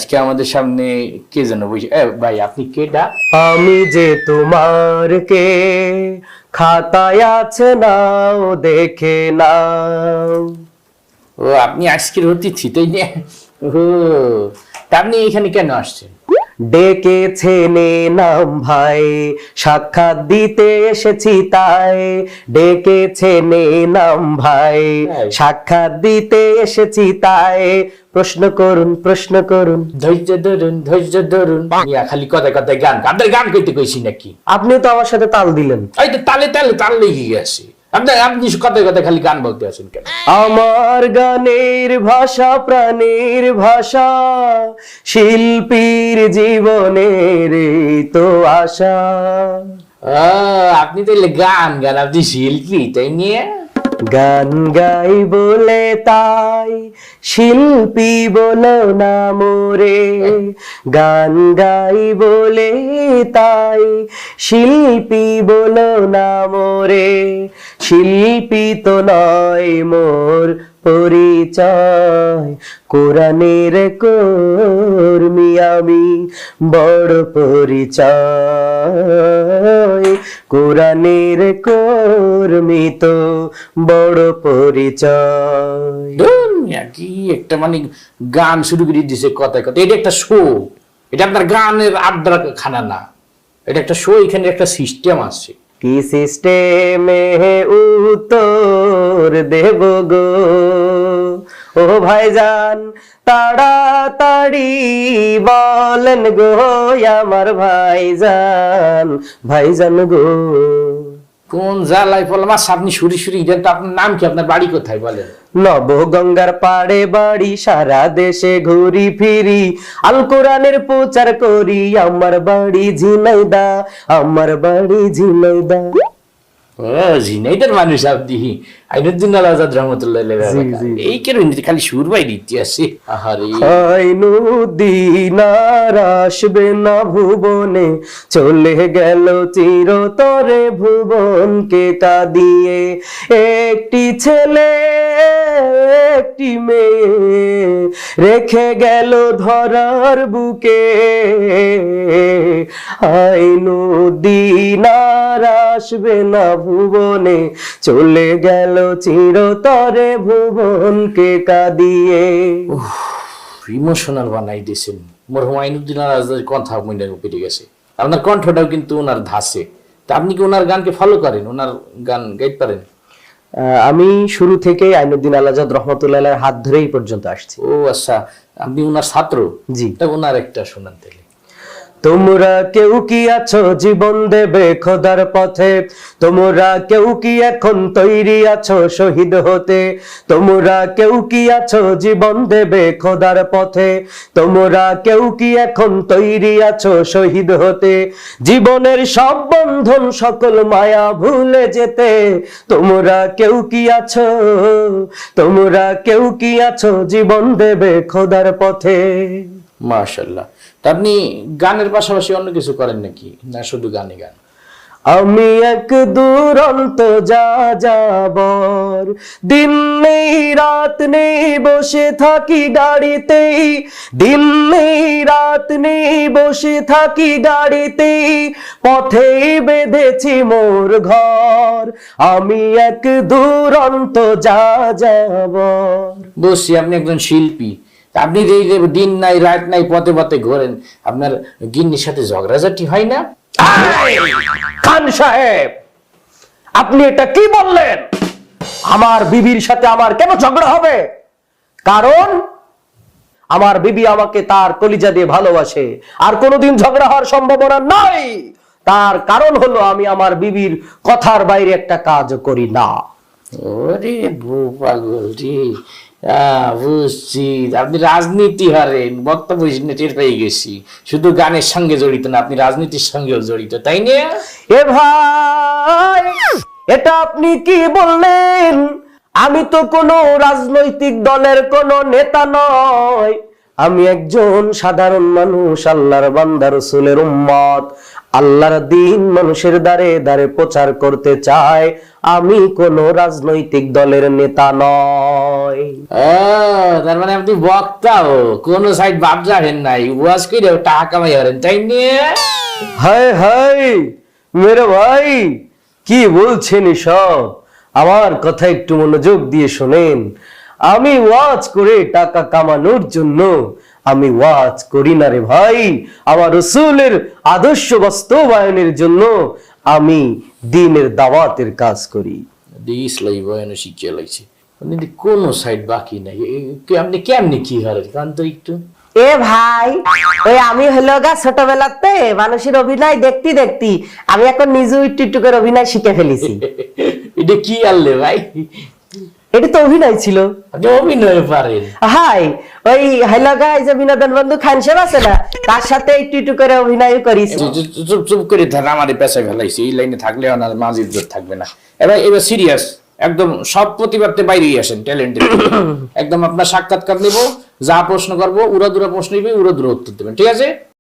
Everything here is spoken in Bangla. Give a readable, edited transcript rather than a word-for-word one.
আজকে আমাদের সামনে কে যেন বসে, ভাই আপনি কেডা? আমি যে তোমার কে, খাতায় আছে নাও দেখে নাও। ও আপনি আজকের অতিথি তাই না? ও তা আপনি এখানে কেন আসছেন? ডেকেছে নে নাম ভাই, সাক্ষাৎ দিতে এসেছি তাই। ডেকেছে নে নাম ভাই, সাক্ষাৎ দিতে এসেছি তাই। প্রশ্ন করুন প্রশ্ন করুন। ধৈর্য ধরুন ধৈর্য ধরুন। মিয়া খালি কথায় কথায় গান, আপনার গান করতে কইছি নাকি? আপনি তো আমার সাথে তাল দিলেন। এই তো তালে তালে তাল লেগে গেছে। আপনি কথায় কথায় খালি গান বলতে আছেন কেন? আমার গানের ভাষা প্রাণের ভাষা, শিল্পীর জীবনের এই তো আশা। আপনি তাইলে গান গান, আপনি শিল্পী তাই নিয়ে? গান গাই বলে তাই শিল্পী বলো না মোরে। গান গাই বলে তাই শিল্পী বলো না মোরে। শিল্পী তো নয় মোর পরিচয়, কোরআনের কর্মী আমি বড় পরিচয়। কোরআনের কর্মী তো বড় পরিচয়। কি একটা মানে গান শুরু করে দিছে কথায় কথায়। এটা একটা শো, এটা আপনার গানের আড্ডা খানা না, এটা একটা শো। এখানে একটা সিস্টেম আছে। কি সিস্টেমে উত্তর দেব গো ও ভাইজান, তাড়াতাড়ি বলেন গো আমার ভাইজান, ভাইজান গো। কোন জ্বালায় পড়লাম? আচ্ছা আপনি সুরি সুরি দেন তো, আপনার নাম কি, আপনার বাড়ি কোথায় বলেন? নবগঙ্গার পাড়ে বাড়ি, সারা দেশে ঘুরি ফিরি, আল কোরআনের প্রচার করি। আমার বাড়ি ঝিনাইদা, আমার বাড়ি ঝিনাইদা। ও ঝিনাইদার মানুষ আপনি? আইনুদ্দিন আল আজাদ রহমতুল্লাহ এই কেন খালি সুর বাই দিতে আসে? আহারে আইনুদ্দিন আর আসবে না ভুবনে, চলে গেল চিরতরে ভুবনকে কাঁদিয়ে। একটি ছেলে একটি মেয়ে রেখে গেল ধরার বুকে। আইনুদ্দিন আর আসবে না ভুবনে, চলে গেল চিরতরে ভুবনকে কাঁদিয়ে। ইমোশনাল বানাই দিয়েছেন। মরহুম আইনুদ্দিন আল আজাদের কথা মনে পেটে গেছে। আপনার কণ্ঠটাও কিন্তু ওনার ধাসে। তা আপনি কি ওনার গানকে ফলো করেন? ওনার গান গাইতে পারেন? আমি শুরু থেকেই আইনুদ্দিন আল আজাদ রহমতুল্লাহ হাত ধরেই পর্যন্ত আসছি। ও আচ্ছা, আপনি ওনার ছাত্র? জি। তা ওনার একটা শোনান তাহলে। তোমরা কেউ কি আছো জীবন দেবে খোদার পথে, তোমরা কেউ কি এখন তৈরি আছো শহীদ হতে। তোমরা কেউ কি আছো জীবন দেবে খোদার পথে, তোমরা কেউ কি এখন তৈরি আছো শহীদ হতে। জীবনের সব বন্ধন সকল মায়া ভুলে যেতে, তোমরা কেউ কি আছো, তোমরা কেউ কি আছো জীবন দেবে খোদার পথে। মাশাআল্লাহ। তা আপনি গানের পাশাপাশি অন্য কিছু করেন নাকি, না শুধু গানে গান? আমি এক দুরন্ত যাযাবর, দিন নেই রাত নেই বসে থাকি গাড়িতেই। দিন নেই রাত নেই বসে থাকি গাড়িতেই, পথেই বেঁধেছি মোর ঘর। আমি এক দুরন্ত যাযাবর। বসছি, আপনি একজন শিল্পী। আপনি যে দিন নাই রাত নাই পথে পথে ঘোরেন, আপনার গিন্নির সাথে ঝগড়াঝাটি হয় না? খান সাহেব, আপনি এটা কি বললেন? আমার বিবির সাথে আমার কেন ঝগড়া হবে? কারণ আমার বিবি আমাকে তার কলিজা দিয়ে ভালোবাসে, আর কোনোদিন ঝগড়া হওয়ার সম্ভাবনা নাই। তার কারণ হলো আমি আমার বিবির কথার বাইরে একটা কাজ করি না। ওরে বউ পাগল রে, বুঝছি। আপনি রাজনীতি হারেন, বক্তব্য টের পেয়ে গেছি। শুধু গানের সঙ্গে জড়িত না, আপনি রাজনীতির সঙ্গেও জড়িত, তাই না? এ ভাই, এটা আপনি কি বললেন? আমি তো কোনো রাজনৈতিক দলের কোনো নেতা নয়। আমি একজন সাধারণ মানুষ, আল্লাহর বান্দা, রাসূলের উম্মত। আল্লাহর দ্বীন মানুষের দ্বারে দ্বারে প্রচার করতে চায়। আমি কোন রাজনৈতিক দলের নেতা নয়। তার মানে আপনি বক্তাও, কোন সাইড বাদ রাখেন নাই, ওয়াজ করে টাকা কামাই করেন, তাই নিয়ে? হায় হায় মেরে ভাই, কি বলছেন এসব? আমার কথা একটু মনোযোগ দিয়ে শোনেন। আমি ওয়াজ করে টাকা কামানোর জন্য আমি ওয়াজ করি না রে ভাই। আমার রাসূলের আদর্শ বাস্তবায়নের জন্য আমি দ্বীনের দাওয়াতের কাজ করি। ইসলাই বয়ান শিখিয়ে লাগছে, কোন সাইড বাকি নাই। আপনি কেমনি কি করেন কারণ তো একটু। এ ভাই, ওই আমি হলো গা ছোটবেলাতে মানুষের অভিনয় দেখতে দেখতে আমি এখন নিজেও একটু একটু করে অভিনয় শিখে ফেলেছি। এটা কি আনলে ভাই? এটা তো অভিনয় ছিল। আপনি অভিনয় পারেন? হাই, ওই হলো গা এই যে বিনোদন বন্ধু খান সাহেব আছে না, তার সাথে একটু একটু করে অভিনয় করেছি। চুপ চুপ করে থাক, আমাদের পেশায় ফেলাইছি, এই লাইনে থাকলে ওনার মাঝ ইজ্জত থাকবে না। এবার সিরিয়াস, একদম সব প্রতিবাদে বাইরেই আসেন, ট্যালেন্টেড একদম। আপনার সাক্ষাৎকার নেবো, যা প্রশ্ন করবো উড়াদুরা প্রশ্ন নিবে, উড়াদুরা উত্তর দেবেন, ঠিক আছে?